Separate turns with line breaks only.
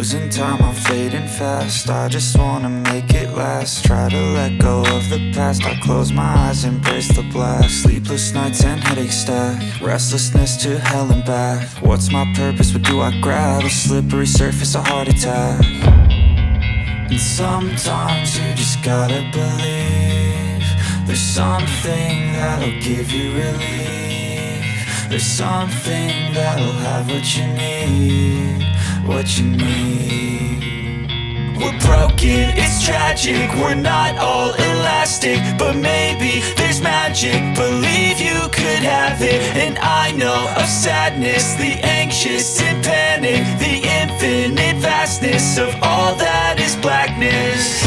losing time, I'm fading fast. I just wanna make it last. Try to let go of the past. I close my eyes, embrace the blast. Sleepless nights and headaches stack. Restlessness to hell and back. What's my purpose? What do I grab? A slippery surface, a heart attack. And sometimes you just gotta believe there's something that'll give you relief. There's something that'll have what you need, what you need. We're broken, it's tragic, we're not all elastic, but maybe there's magic. Believe you could have it. And I know of sadness, the anxious and panic, the infinite vastness of all that is blackness.